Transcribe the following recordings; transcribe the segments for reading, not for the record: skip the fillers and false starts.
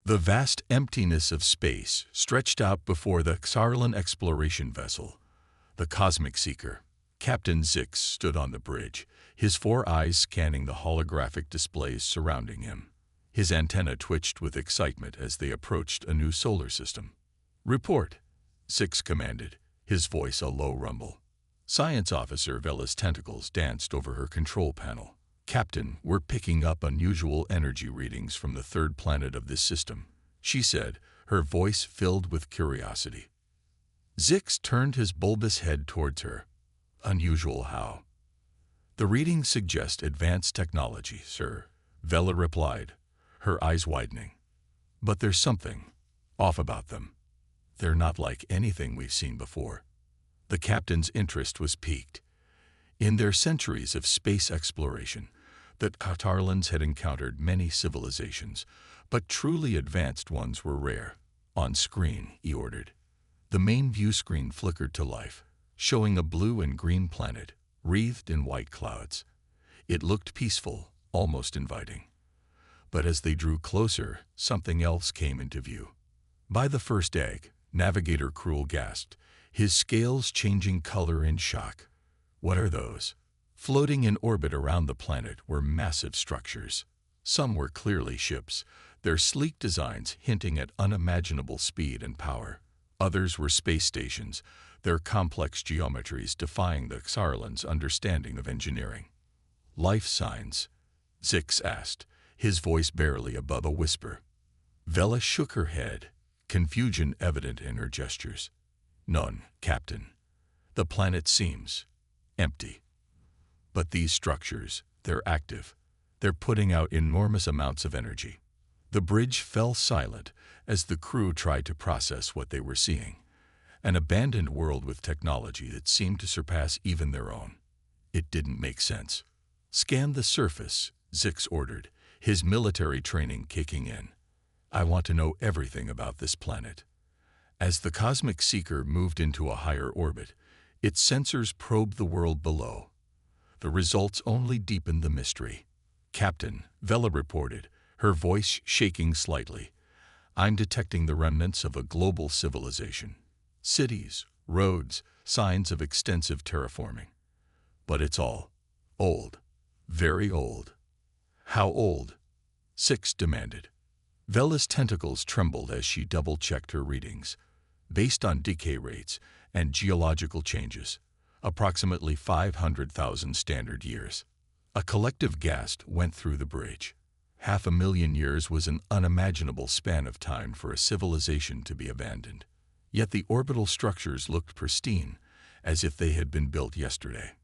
The vast emptiness of space stretched out before the Xarlan exploration vessel, the Cosmic Seeker. Captain Zix stood on the bridge, his four eyes scanning the holographic displays surrounding him. His antenna twitched with excitement as they approached a new solar system. "Report," Zix commanded, his voice a low rumble. Science Officer Vela's tentacles danced over her control panel. "Captain, we're picking up unusual energy readings from the third planet of this system," she said, her voice filled with curiosity. Zix turned his bulbous head towards her. "Unusual how?" "The readings suggest advanced technology, sir," Vela replied, her eyes widening. "But there's something off about them. They're not like anything we've seen before." The captain's interest was piqued. In their centuries of space exploration, the Xarlans had encountered many civilizations, but truly advanced ones were rare. "On screen," he ordered. The main view screen flickered to life, showing a blue and green planet, wreathed in white clouds. It looked peaceful, almost inviting. But as they drew closer, something else came into view. By the first egg, Navigator Cruel gasped, his scales changing color in shock. "What are those?" Floating in orbit around the planet were massive structures. Some were clearly ships, their sleek designs hinting at unimaginable speed and power. Others were space stations, their complex geometries defying the Xarlans' understanding of engineering. "Life signs?" Zix asked, his voice barely above a whisper. Vela shook her head, confusion evident in her gestures. "None, Captain. The planet seems empty. But these structures, they're active. They're putting out enormous amounts of energy." The bridge fell silent as the crew tried to process what they were seeing. An abandoned world with technology that seemed to surpass even their own. It didn't make sense. "Scan the surface," Zix ordered, his military training kicking in. "I want to know everything about this planet." As the Cosmic Seeker moved into a higher orbit, its sensors probed the world below. The results only deepened the mystery. "Captain," Vela reported, her voice shaking slightly, "I'm detecting the remnants of a global civilization. Cities, roads, signs of extensive terraforming. But it's all old, very old." "How old?" Zix demanded. Vela's tentacles trembled as she double-checked her readings. "Based on decay rates and geological changes, approximately 500,000 standard years." A collective gasp went through the bridge. 500,000 years was an unimaginable span of time for a civilization to be abandoned. Yet the orbital structures looked pristine, as if they had been built yesterday.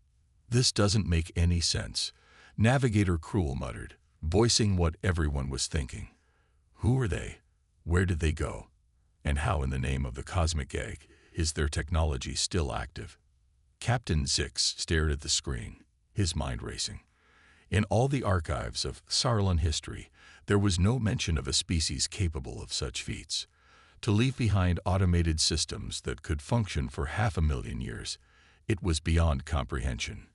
"This doesn't make any sense," Navigator Cruel muttered, voicing what everyone was thinking. "Who are they? Where did they go? And how in the name of the Cosmic Egg is their technology still active?" Captain Zix stared at the screen, his mind racing. In all the archives of Xarlan history, there was no mention of a species capable of such feats. To leave behind automated systems that could function for 500,000 years, it was beyond comprehension.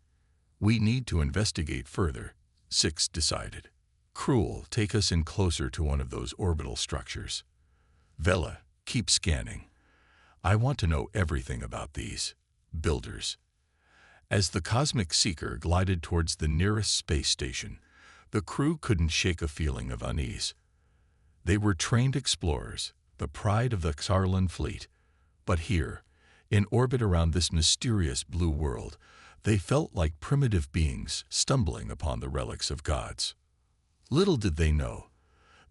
"We need to investigate further," Zix decided. "Cruel, take us in closer to one of those orbital structures." "Vela, keep scanning. I want to know everything about these builders." As the Cosmic Seeker glided towards the nearest space station, the crew couldn't shake a feeling of unease. They were trained explorers, the pride of the Xarlan fleet, but here, in orbit around this mysterious blue world, they felt like primitive beings stumbling upon the relics of gods. Little did they know,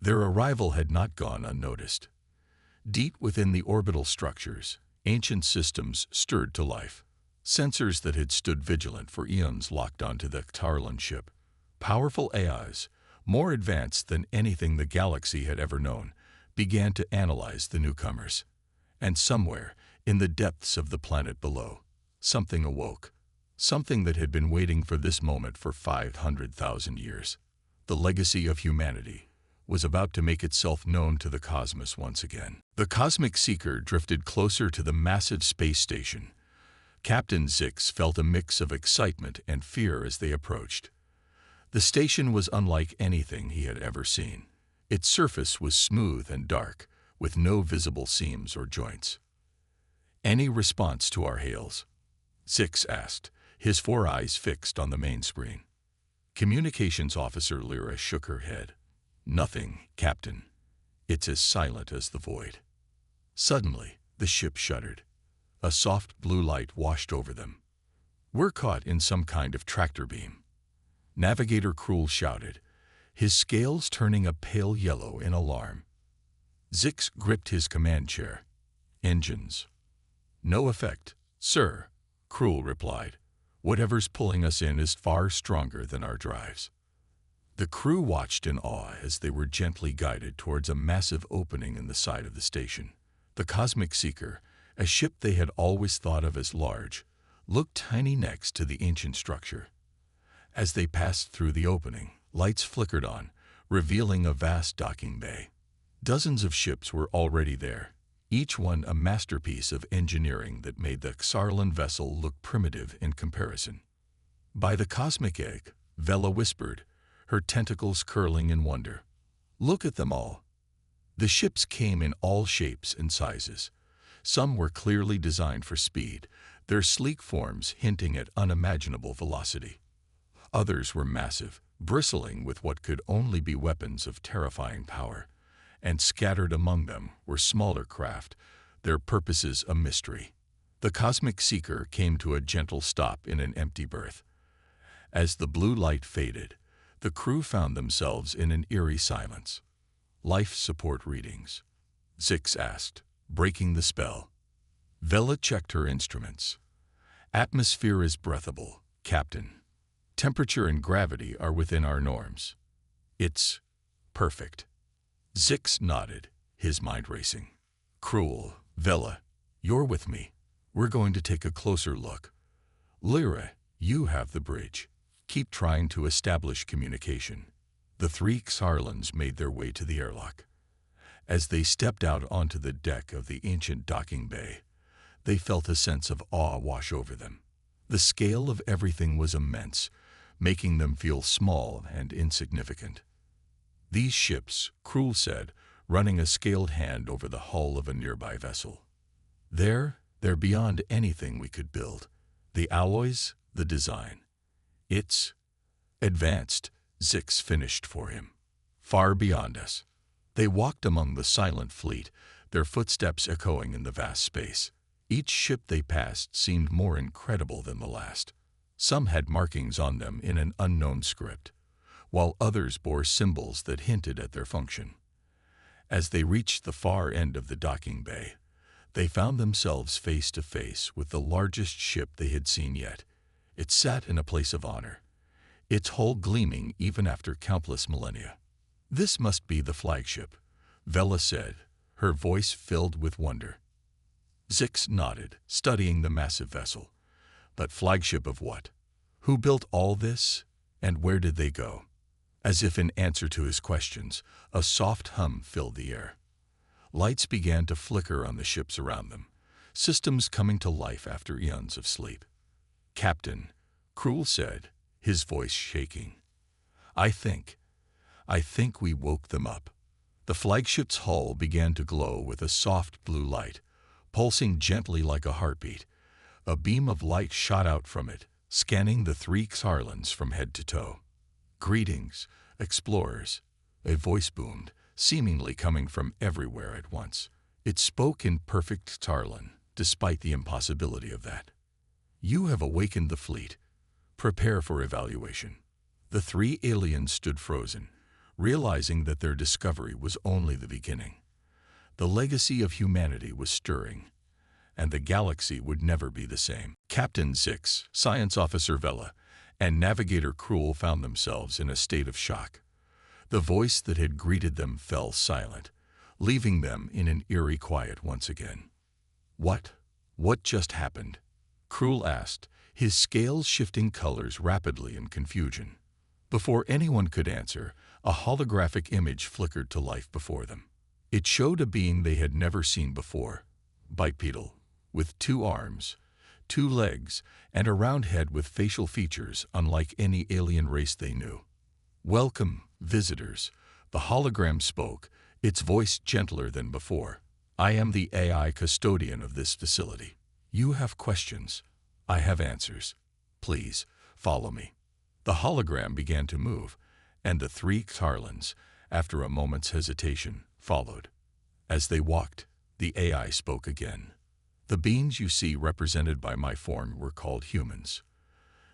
their arrival had not gone unnoticed. Deep within the orbital structures, ancient systems stirred to life. Sensors that had stood vigilant for eons locked onto the Xarlan ship. Powerful AIs, more advanced than anything the galaxy had ever known, began to analyze the newcomers. And somewhere, in the depths of the planet below, something awoke. Something that had been waiting for this moment for 500,000 years. The legacy of humanity was about to make itself known to the cosmos once again. The Cosmic Seeker drifted closer to the massive space station. Captain Zix felt a mix of excitement and fear as they approached. The station was unlike anything he had ever seen. Its surface was smooth and dark, with no visible seams or joints. "Any response to our hails?" Zix asked, his 4 eyes fixed on the main screen. Communications Officer Lyra shook her head. "Nothing, Captain. It's as silent as the void." Suddenly, the ship shuddered. A soft blue light washed over them. "We're caught in some kind of tractor beam." Navigator Cruel shouted, his scales turning a pale yellow in alarm. Zix gripped his command chair. "Engines." "No effect, sir," Cruel replied. "Whatever's pulling us in is far stronger than our drives." The crew watched in awe as they were gently guided towards a massive opening in the side of the station. The Cosmic Seeker, a ship they had always thought of as large, looked tiny next to the ancient structure. As they passed through the opening, lights flickered on, revealing a vast docking bay. Dozens of ships were already there, each one a masterpiece of engineering that made the Xarlan vessel look primitive in comparison. "By the cosmic egg," Vela whispered, her tentacles curling in wonder. "Look at them all." The ships came in all shapes and sizes. Some were clearly designed for speed, their sleek forms hinting at unimaginable velocity. Others were massive, bristling with what could only be weapons of terrifying power, and scattered among them were smaller craft, their purposes a mystery. The Cosmic Seeker came to a gentle stop in an empty berth. As the blue light faded, the crew found themselves in an eerie silence. "Life support readings?" Zix asked, breaking the spell. Vela checked her instruments. "Atmosphere is breathable, Captain. Temperature and gravity are within our norms. It's perfect." Zix nodded, his mind racing. "Cruel, Vela, you're with me. We're going to take a closer look. Lyra, you have the bridge. Keep trying to establish communication." The 3 Xarlans made their way to the airlock. As they stepped out onto the deck of the ancient docking bay, they felt a sense of awe wash over them. The scale of everything was immense, making them feel small and insignificant. "These ships," Cruel said, running a scaled hand over the hull of a nearby vessel. They're beyond anything we could build. The alloys, the design. It's advanced," Zix finished for him. "Far beyond us." They walked among the silent fleet, their footsteps echoing in the vast space. Each ship they passed seemed more incredible than the last. Some had markings on them in an unknown script, while others bore symbols that hinted at their function. As they reached the far end of the docking bay, they found themselves face to face with the largest ship they had seen yet. It sat in a place of honor, its hull gleaming even after countless millennia. "This must be the flagship," Vela said, her voice filled with wonder. Zix nodded, studying the massive vessel. "But flagship of what? Who built all this, and where did they go?" As if in answer to his questions, a soft hum filled the air. Lights began to flicker on the ships around them, systems coming to life after eons of sleep. "Captain," Cruel said, his voice shaking. I think we woke them up." The flagship's hull began to glow with a soft blue light, pulsing gently like a heartbeat. A beam of light shot out from it, scanning the 3 Xarlans from head to toe. "Greetings, explorers," a voice boomed, seemingly coming from everywhere at once. It spoke in perfect Xarlan, despite the impossibility of that. "You have awakened the fleet. Prepare for evaluation." The 3 aliens stood frozen, realizing that their discovery was only the beginning. The legacy of humanity was stirring, and the galaxy would never be the same. Captain Zix, Science Officer Vela, and Navigator Cruel found themselves in a state of shock. The voice that had greeted them fell silent, leaving them in an eerie quiet once again. What just happened?" Cruel asked, his scales shifting colors rapidly in confusion. Before anyone could answer, a holographic image flickered to life before them. It showed a being they had never seen before, bipedal, with 2 arms, 2 legs, and a round head with facial features unlike any alien race they knew. "Welcome, visitors," The hologram spoke, its voice gentler than before. I am the AI custodian of this facility. You have questions. I have answers. Please, follow me. The hologram began to move, and the three Xarlans, after a moment's hesitation, followed. As they walked, the AI spoke again. The beings you see represented by my form were called humans.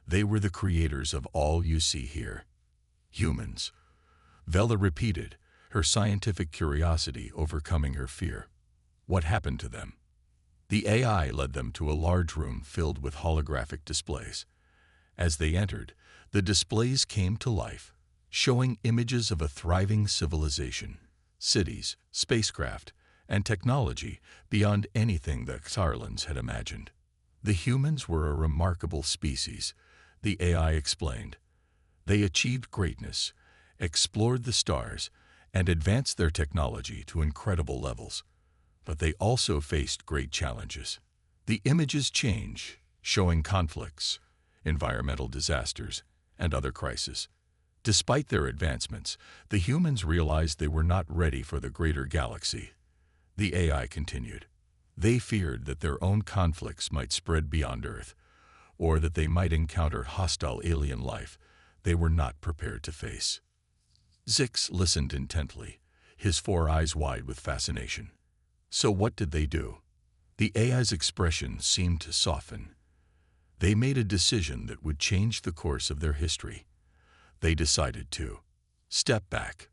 They were the creators of all you see here. Humans. Vela repeated, her scientific curiosity overcoming her fear. What happened to them? The AI led them to a large room filled with holographic displays. As they entered, the displays came to life, showing images of a thriving civilization, cities, spacecraft, and technology beyond anything the Xarlans had imagined. The humans were a remarkable species, the AI explained. They achieved greatness, explored the stars, and advanced their technology to incredible levels. But they also faced great challenges. The images change, showing conflicts, environmental disasters, and other crises. Despite their advancements, the humans realized they were not ready for the greater galaxy. The AI continued. They feared that their own conflicts might spread beyond Earth, or that they might encounter hostile alien life they were not prepared to face. Zix listened intently, his four eyes wide with fascination. So what did they do? The AI's expression seemed to soften. They made a decision that would change the course of their history. They decided to step back.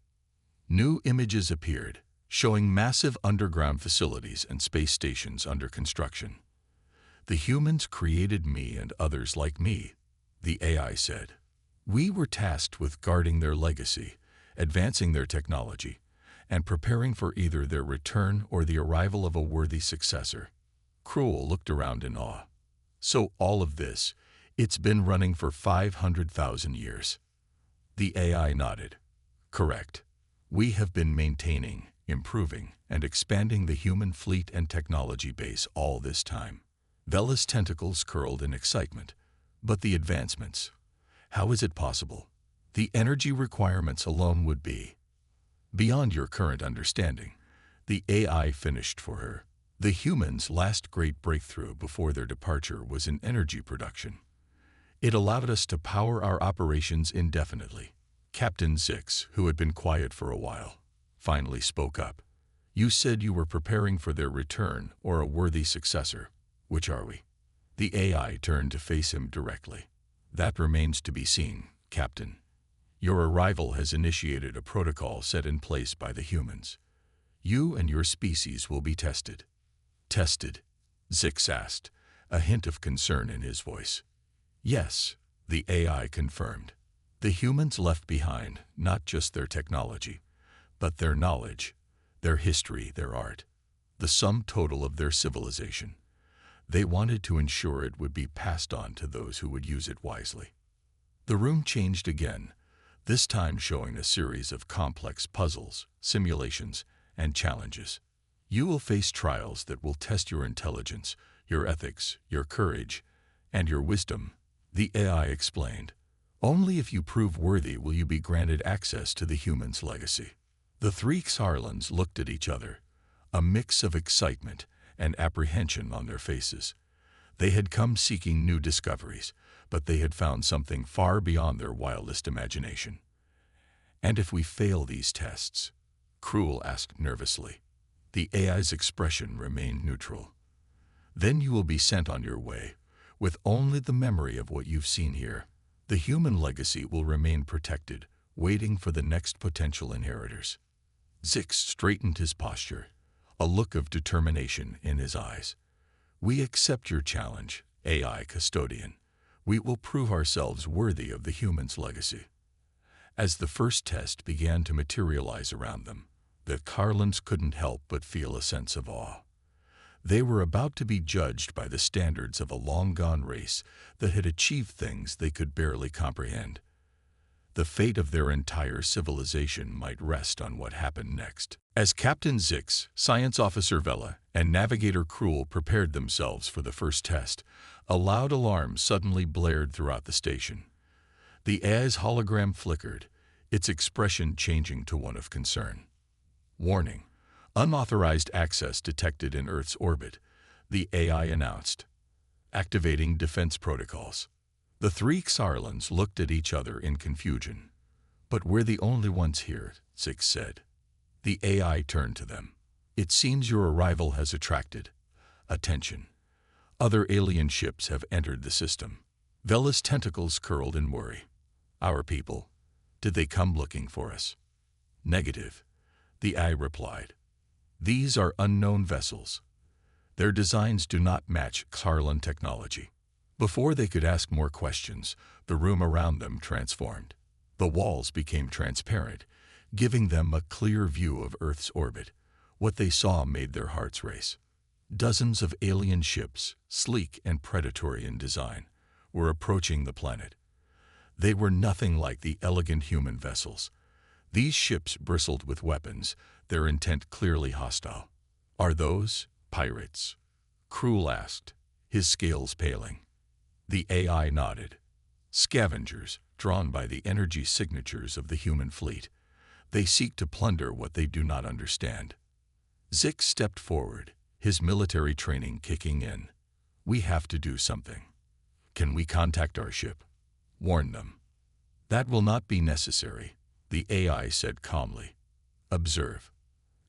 New images appeared, showing massive underground facilities and space stations under construction. The humans created me and others like me, the AI said. We were tasked with guarding their legacy, advancing their technology, and preparing for either their return or the arrival of a worthy successor. Cruel looked around in awe. So all of this, it's been running for 500,000 years. The AI nodded. Correct. We have been maintaining, improving, and expanding the human fleet and technology base all this time. Vela's tentacles curled in excitement. But the advancements, how is it possible? The energy requirements alone would be beyond your current understanding. The AI finished for her. The humans' last great breakthrough before their departure was in energy production. It allowed us to power our operations indefinitely. Captain Zix, who had been quiet for a while, finally spoke up. You said you were preparing for their return or a worthy successor. Which are we? The AI turned to face him directly. That remains to be seen, Captain. Your arrival has initiated a protocol set in place by the humans. You and your species will be tested. Tested? Zix asked, a hint of concern in his voice. Yes, the AI confirmed. The humans left behind not just their technology, but their knowledge, their history, their art, the sum total of their civilization. They wanted to ensure it would be passed on to those who would use it wisely. The room changed again, this time showing a series of complex puzzles, simulations, and challenges. You will face trials that will test your intelligence, your ethics, your courage, and your wisdom, the AI explained. Only if you prove worthy will you be granted access to the human's legacy. The three Xarlans looked at each other, a mix of excitement and apprehension on their faces. They had come seeking new discoveries, but they had found something far beyond their wildest imagination. And if we fail these tests? Cruel asked nervously. The AI's expression remained neutral. Then you will be sent on your way, with only the memory of what you've seen here. The human legacy will remain protected, waiting for the next potential inheritors. Zix straightened his posture, a look of determination in his eyes. We accept your challenge, AI custodian. We will prove ourselves worthy of the human's legacy. As the first test began to materialize around them, the Xarlans couldn't help but feel a sense of awe. They were about to be judged by the standards of a long-gone race that had achieved things they could barely comprehend. The fate of their entire civilization might rest on what happened next. As Captain Zix, Science Officer Vela, and Navigator Cruel prepared themselves for the first test, a loud alarm suddenly blared throughout the station. The AI's hologram flickered, its expression changing to one of concern. Warning: unauthorized access detected in Earth's orbit, the AI announced. Activating defense protocols. The three Xarlans looked at each other in confusion. But we're the only ones here, Six said. The AI turned to them. It seems your arrival has attracted attention. Other alien ships have entered the system. Vela's tentacles curled in worry. Our people, did they come looking for us? Negative, the AI replied. These are unknown vessels. Their designs do not match Xarlan technology. Before they could ask more questions, the room around them transformed. The walls became transparent, giving them a clear view of Earth's orbit. What they saw made their hearts race. Dozens of alien ships, sleek and predatory in design, were approaching the planet. They were nothing like the elegant human vessels. These ships bristled with weapons, their intent clearly hostile. Are those pirates? Krul asked, his scales paling. The AI nodded. Scavengers, drawn by the energy signatures of the human fleet. They seek to plunder what they do not understand. Zix stepped forward, his military training kicking in. We have to do something. Can we contact our ship? Warn them. That will not be necessary, the AI said calmly. Observe.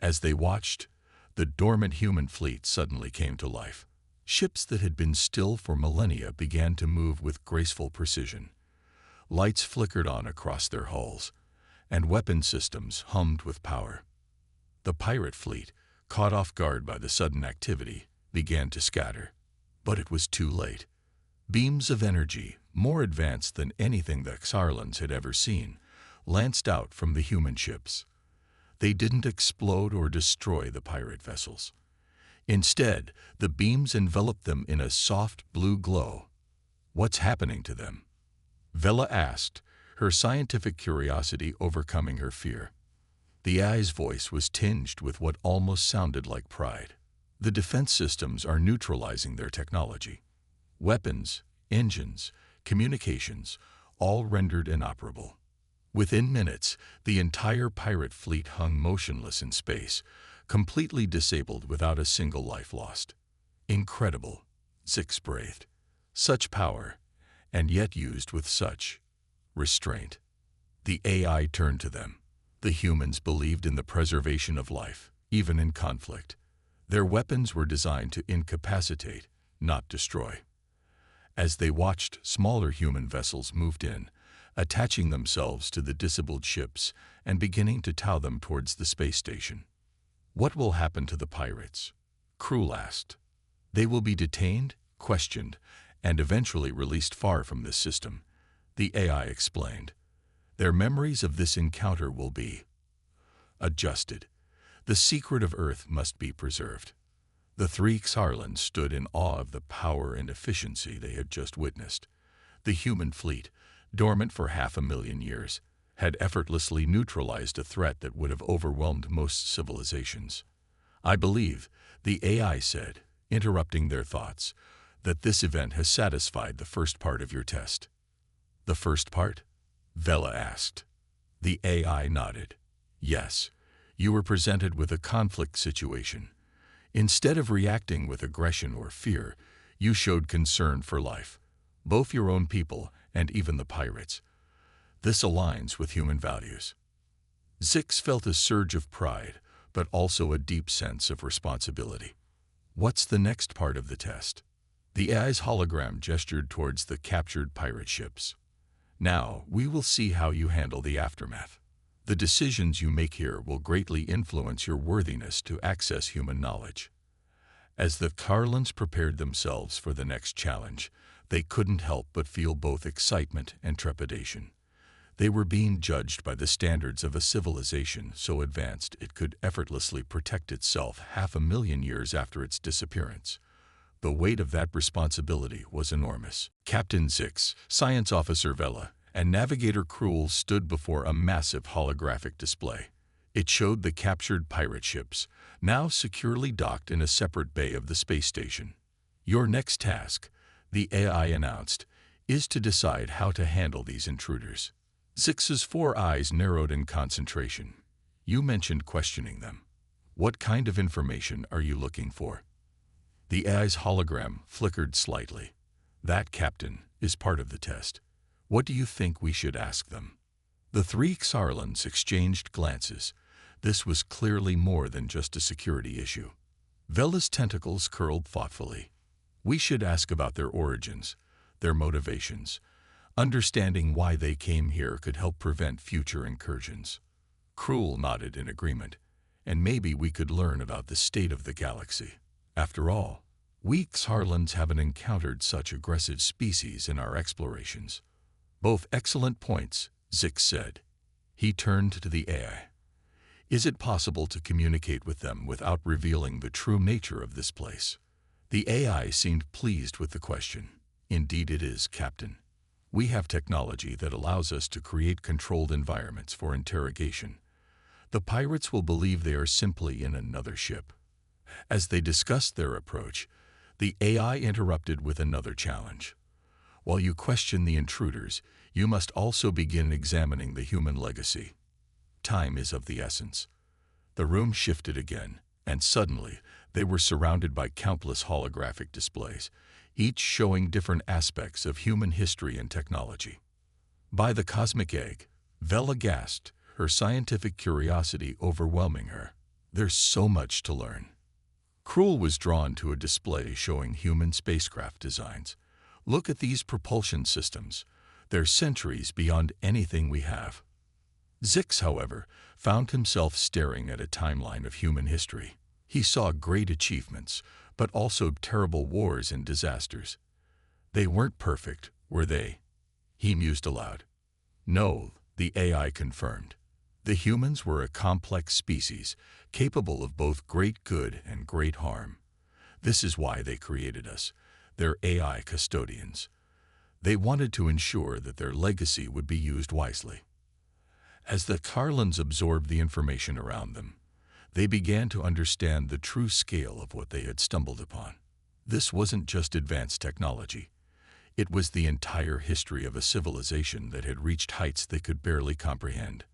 As they watched, the dormant human fleet suddenly came to life. Ships that had been still for millennia began to move with graceful precision. Lights flickered on across their hulls, and weapon systems hummed with power. The pirate fleet, caught off guard by the sudden activity, began to scatter. But it was too late. Beams of energy, more advanced than anything the Xarlans had ever seen, lanced out from the human ships. They didn't explode or destroy the pirate vessels. Instead, the beams enveloped them in a soft blue glow. What's happening to them? Vela asked, her scientific curiosity overcoming her fear. The AI's voice was tinged with what almost sounded like pride. The defense systems are neutralizing their technology. Weapons, engines, communications, all rendered inoperable. Within minutes, the entire pirate fleet hung motionless in space, completely disabled without a single life lost. Incredible, Zix breathed. Such power, and yet used with such restraint. The AI turned to them. The humans believed in the preservation of life, even in conflict. Their weapons were designed to incapacitate, not destroy. As they watched, smaller human vessels moved in, attaching themselves to the disabled ships and beginning to tow them towards the space station. What will happen to the pirates? Krul asked. They will be detained, questioned, and eventually released far from this system, the AI explained. Their memories of this encounter will be adjusted. The secret of Earth must be preserved. The three Xarlans stood in awe of the power and efficiency they had just witnessed. The human fleet, dormant for 500,000 years, had effortlessly neutralized a threat that would have overwhelmed most civilizations. I believe, the AI said, interrupting their thoughts, that this event has satisfied the first part of your test. The first part? Vela asked. The AI nodded. Yes, you were presented with a conflict situation. Instead of reacting with aggression or fear, you showed concern for life, both your own people and even the pirates. This aligns with human values. Zix felt a surge of pride, but also a deep sense of responsibility. What's the next part of the test? The AI's hologram gestured towards the captured pirate ships. Now, we will see how you handle the aftermath. The decisions you make here will greatly influence your worthiness to access human knowledge. As the Xarlans prepared themselves for the next challenge, they couldn't help but feel both excitement and trepidation. They were being judged by the standards of a civilization so advanced it could effortlessly protect itself 500,000 years after its disappearance. The weight of that responsibility was enormous. Captain Zix, Science Officer Vela, and Navigator Krul stood before a massive holographic display. It showed the captured pirate ships, now securely docked in a separate bay of the space station. Your next task, the AI announced, is to decide how to handle these intruders. Zix's four eyes narrowed in concentration. You mentioned questioning them. What kind of information are you looking for? The AI's hologram flickered slightly. That, Captain, is part of the test. What do you think we should ask them? The three Xarlans exchanged glances. This was clearly more than just a security issue. Vela's tentacles curled thoughtfully. We should ask about their origins, their motivations. Understanding why they came here could help prevent future incursions. Cruel nodded in agreement. And maybe we could learn about the state of the galaxy. After all, we Xarlans haven't encountered such aggressive species in our explorations. Both excellent points, Zix said. He turned to the AI. Is it possible to communicate with them without revealing the true nature of this place? The AI seemed pleased with the question. Indeed it is, Captain. We have technology that allows us to create controlled environments for interrogation. The pirates will believe they are simply in another ship. As they discussed their approach, the AI interrupted with another challenge. While you question the intruders, you must also begin examining the human legacy. Time is of the essence. The room shifted again, and suddenly they were surrounded by countless holographic displays, each showing different aspects of human history and technology. By the cosmic egg, Vela gasped, her scientific curiosity overwhelming her. There's so much to learn. Cruel was drawn to a display showing human spacecraft designs. Look at these propulsion systems. They're centuries beyond anything we have. Zix, however, found himself staring at a timeline of human history. He saw great achievements, but also terrible wars and disasters. They weren't perfect, were they? He mused aloud. No, the AI confirmed. The humans were a complex species, capable of both great good and great harm. This is why they created us, their AI custodians. They wanted to ensure that their legacy would be used wisely. As the Xarlans absorbed the information around them, they began to understand the true scale of what they had stumbled upon. This wasn't just advanced technology. It was the entire history of a civilization that had reached heights they could barely comprehend.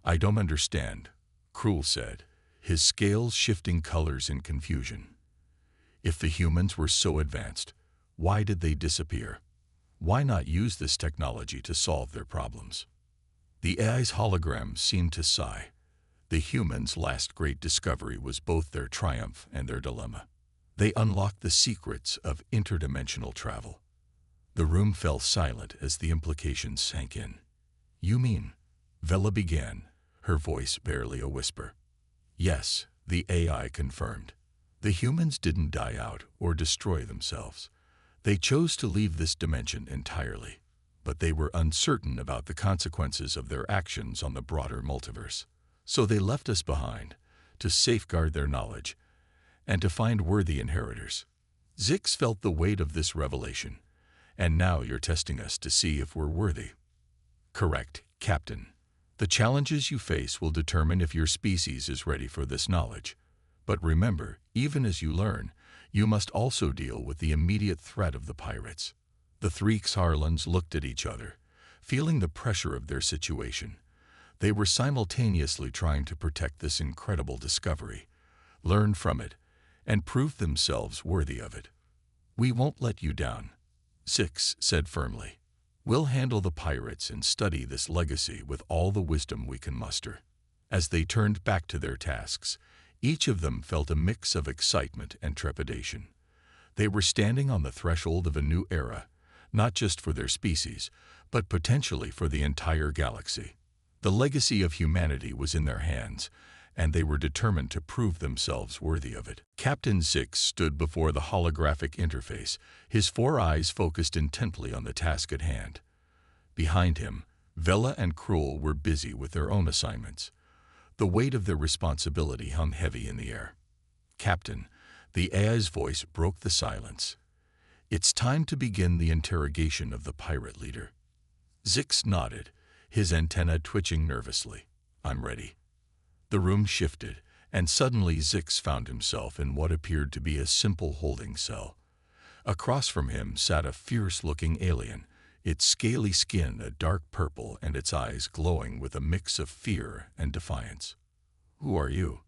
I don't understand, Cruel said, his scales shifting colors in confusion. If the humans were so advanced, why did they disappear? Why not use this technology to solve their problems? The AI's hologram seemed to sigh. The humans' last great discovery was both their triumph and their dilemma. They unlocked the secrets of interdimensional travel. The room fell silent as the implications sank in. You mean? Vela began, her voice barely a whisper. Yes, the AI confirmed. The humans didn't die out or destroy themselves. They chose to leave this dimension entirely, but they were uncertain about the consequences of their actions on the broader multiverse. So they left us behind, to safeguard their knowledge, and to find worthy inheritors. Zix felt the weight of this revelation, and now you're testing us to see if we're worthy. Correct, Captain. The challenges you face will determine if your species is ready for this knowledge. But remember, even as you learn, you must also deal with the immediate threat of the pirates. The three Xarlans looked at each other, feeling the pressure of their situation. They were simultaneously trying to protect this incredible discovery, learn from it, and prove themselves worthy of it. We won't let you down, Zix said firmly. We'll handle the pirates and study this legacy with all the wisdom we can muster. As they turned back to their tasks, each of them felt a mix of excitement and trepidation. They were standing on the threshold of a new era, not just for their species, but potentially for the entire galaxy. The legacy of humanity was in their hands, and they were determined to prove themselves worthy of it. Captain Zix stood before the holographic interface, his four eyes focused intently on the task at hand. Behind him, Vela and Cruel were busy with their own assignments. The weight of their responsibility hung heavy in the air. Captain, the AI's voice broke the silence. It's time to begin the interrogation of the pirate leader. Zix nodded, his antenna twitching nervously. I'm ready. The room shifted, and suddenly Zix found himself in what appeared to be a simple holding cell. Across from him sat a fierce-looking alien, its scaly skin a dark purple and its eyes glowing with a mix of fear and defiance. "Who are you?"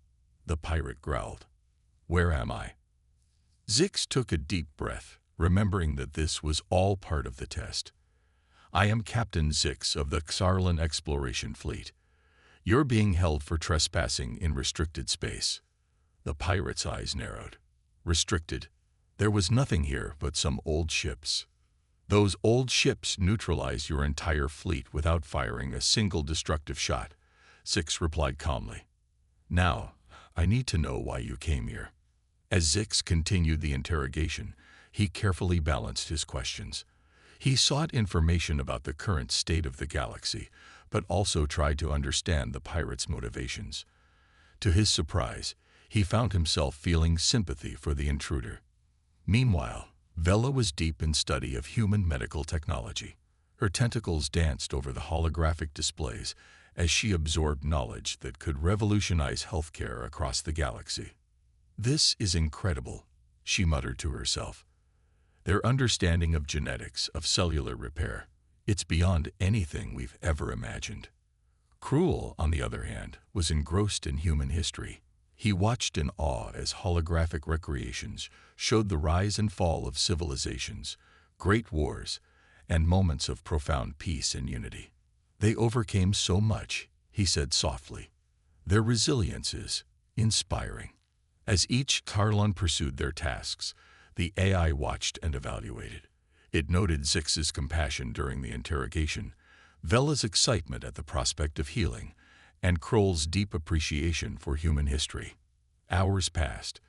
the pirate growled. "Where am I?" Zix took a deep breath, remembering that this was all part of the test. "I am Captain Zix of the Xarlan Exploration Fleet. You're being held for trespassing in restricted space." The pirate's eyes narrowed. Restricted? There was nothing here but some old ships. "Those old ships neutralize your entire fleet without firing a single destructive shot," Zix replied calmly. "Now, I need to know why you came here." As Zix continued the interrogation, he carefully balanced his questions. He sought information about the current state of the galaxy, but also tried to understand the pirate's motivations. To his surprise, he found himself feeling sympathy for the intruder. Meanwhile, Vela was deep in study of human medical technology. Her tentacles danced over the holographic displays as she absorbed knowledge that could revolutionize healthcare across the galaxy. "This is incredible," she muttered to herself. "Their understanding of genetics, of cellular repair, it's beyond anything we've ever imagined." Cruel, on the other hand, was engrossed in human history. He watched in awe as holographic recreations showed the rise and fall of civilizations, great wars, and moments of profound peace and unity. "They overcame so much," he said softly. "Their resilience is inspiring." As each Xarlan pursued their tasks, the AI watched and evaluated. It noted Zix's compassion during the interrogation, Vela's excitement at the prospect of healing, and Kroll's deep appreciation for human history. Hours passed,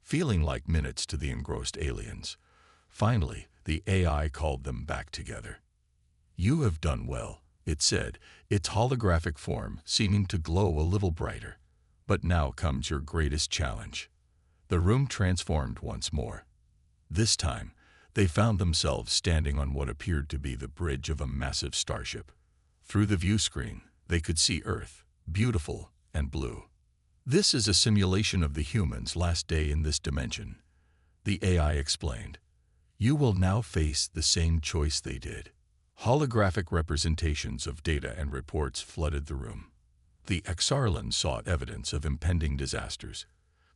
feeling like minutes to the engrossed aliens. Finally, the AI called them back together. "You have done well," it said, its holographic form seeming to glow a little brighter. "But now comes your greatest challenge." The room transformed once more. This time, they found themselves standing on what appeared to be the bridge of a massive starship. Through the view screen, they could see Earth, beautiful and blue. "This is a simulation of the humans' last day in this dimension," the AI explained. "You will now face the same choice they did." Holographic representations of data and reports flooded the room. The Xarlan saw evidence of impending disasters,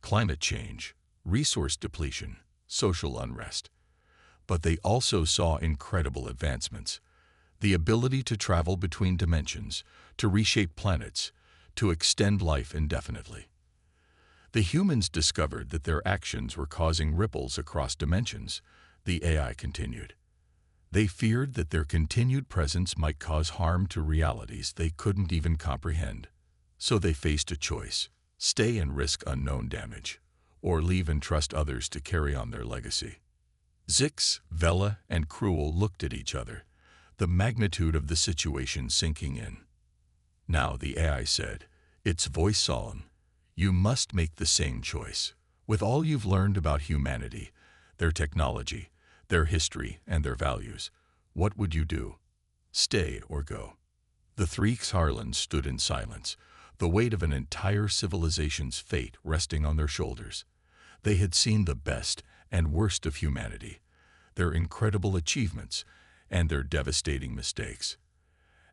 climate change, resource depletion, social unrest. But they also saw incredible advancements. The ability to travel between dimensions, to reshape planets, to extend life indefinitely. The humans discovered that their actions were causing ripples across dimensions, the AI continued. They feared that their continued presence might cause harm to realities they couldn't even comprehend. So they faced a choice: stay and risk unknown damage, or leave and trust others to carry on their legacy. Zix, Vela, and Cruel looked at each other, the magnitude of the situation sinking in. "Now," the AI said, its voice solemn, "you must make the same choice. With all you've learned about humanity, their technology, their history, and their values, what would you do? Stay or go?" The three Xarlans stood in silence, the weight of an entire civilization's fate resting on their shoulders. They had seen the best and worst of humanity, their incredible achievements, and their devastating mistakes.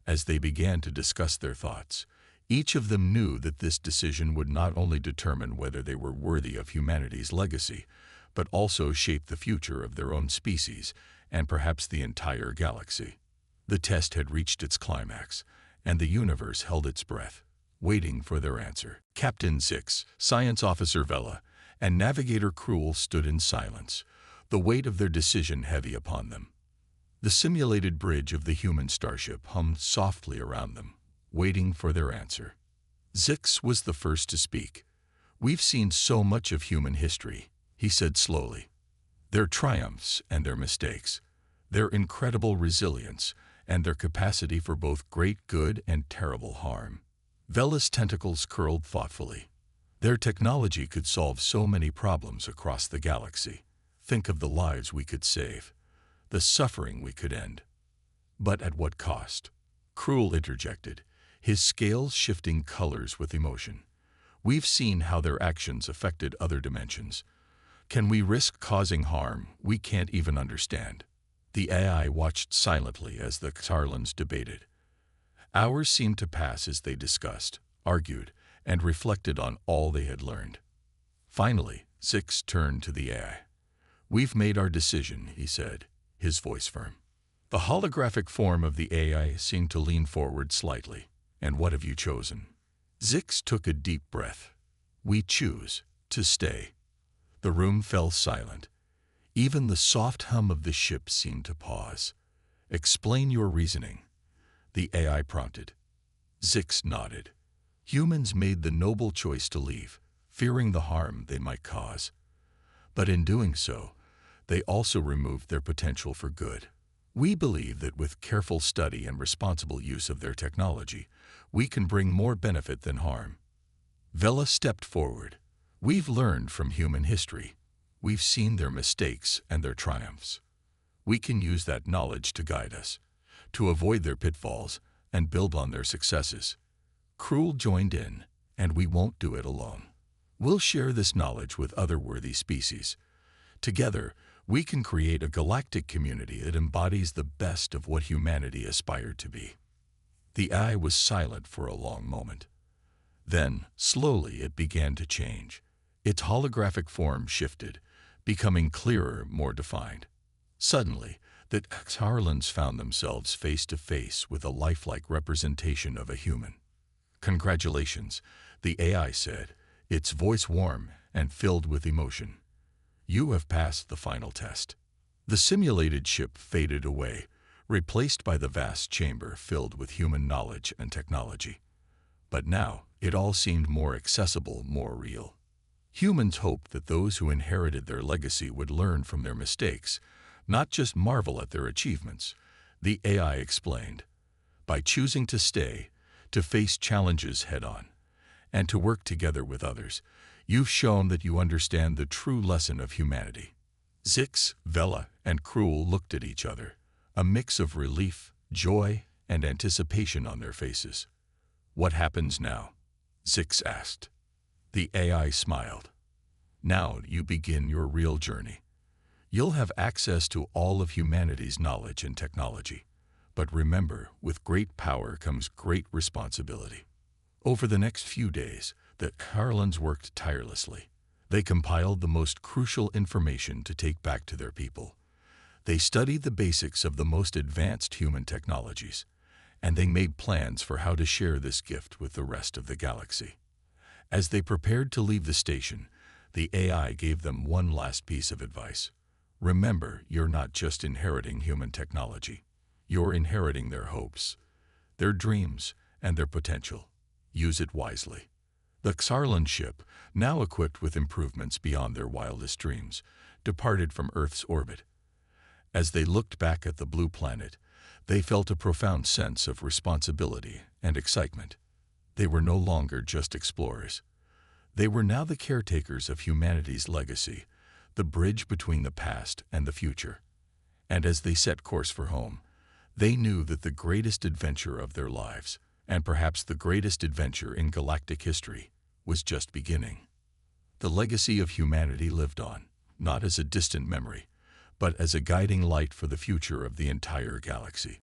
As they began to discuss their thoughts, each of them knew that this decision would not only determine whether they were worthy of humanity's legacy, but also shape the future of their own species and perhaps the entire galaxy. The test had reached its climax, and the universe held its breath, waiting for their answer. Captain Zix, Science Officer Vela, and Navigator Cruel stood in silence, the weight of their decision heavy upon them. The simulated bridge of the human starship hummed softly around them, waiting for their answer. Zix was the first to speak. "We've seen so much of human history," he said slowly. "Their triumphs and their mistakes, their incredible resilience, and their capacity for both great good and terrible harm." Vela's tentacles curled thoughtfully. "Their technology could solve so many problems across the galaxy. Think of the lives we could save, the suffering we could end. But at what cost?" Cruel interjected, his scales shifting colors with emotion. "We've seen how their actions affected other dimensions. Can we risk causing harm we can't even understand?" The AI watched silently as the Xarlans debated. Hours seemed to pass as they discussed, argued, and reflected on all they had learned. Finally, Zix turned to the AI. "We've made our decision," he said, his voice firm. The holographic form of the AI seemed to lean forward slightly. "And what have you chosen?" Zix took a deep breath. "We choose to stay." The room fell silent. Even the soft hum of the ship seemed to pause. "Explain your reasoning," the AI prompted. Zix nodded. "Humans made the noble choice to leave, fearing the harm they might cause. But in doing so, they also removed their potential for good. We believe that with careful study and responsible use of their technology, we can bring more benefit than harm." Vela stepped forward. "We've learned from human history. We've seen their mistakes and their triumphs. We can use that knowledge to guide us, to avoid their pitfalls and build on their successes." Cruel joined in, "And we won't do it alone. We'll share this knowledge with other worthy species. Together, we can create a galactic community that embodies the best of what humanity aspired to be." The eye was silent for a long moment. Then, slowly, it began to change. Its holographic form shifted, becoming clearer, more defined. Suddenly, the Xarlans found themselves face to face with a lifelike representation of a human. "Congratulations," the AI said, its voice warm and filled with emotion. "You have passed the final test." The simulated ship faded away, replaced by the vast chamber filled with human knowledge and technology. But now, it all seemed more accessible, more real. Humans hoped that those who inherited their legacy would learn from their mistakes, not just marvel at their achievements, the AI explained. "By choosing to stay, to face challenges head-on, and to work together with others, you've shown that you understand the true lesson of humanity." Zix, Vela, and Cruel looked at each other, a mix of relief, joy, and anticipation on their faces. "What happens now?" Zix asked. The AI smiled. "Now you begin your real journey. You'll have access to all of humanity's knowledge and technology. But remember, with great power comes great responsibility." Over the next few days, the Xarlans worked tirelessly. They compiled the most crucial information to take back to their people. They studied the basics of the most advanced human technologies, and they made plans for how to share this gift with the rest of the galaxy. As they prepared to leave the station, the AI gave them one last piece of advice. "Remember, you're not just inheriting human technology. You're inheriting their hopes, their dreams, and their potential. Use it wisely." The Xarlan ship, now equipped with improvements beyond their wildest dreams, departed from Earth's orbit. As they looked back at the blue planet, they felt a profound sense of responsibility and excitement. They were no longer just explorers. They were now the caretakers of humanity's legacy, the bridge between the past and the future. And as they set course for home, they knew that the greatest adventure of their lives, and perhaps the greatest adventure in galactic history, was just beginning. The legacy of humanity lived on, not as a distant memory, but as a guiding light for the future of the entire galaxy.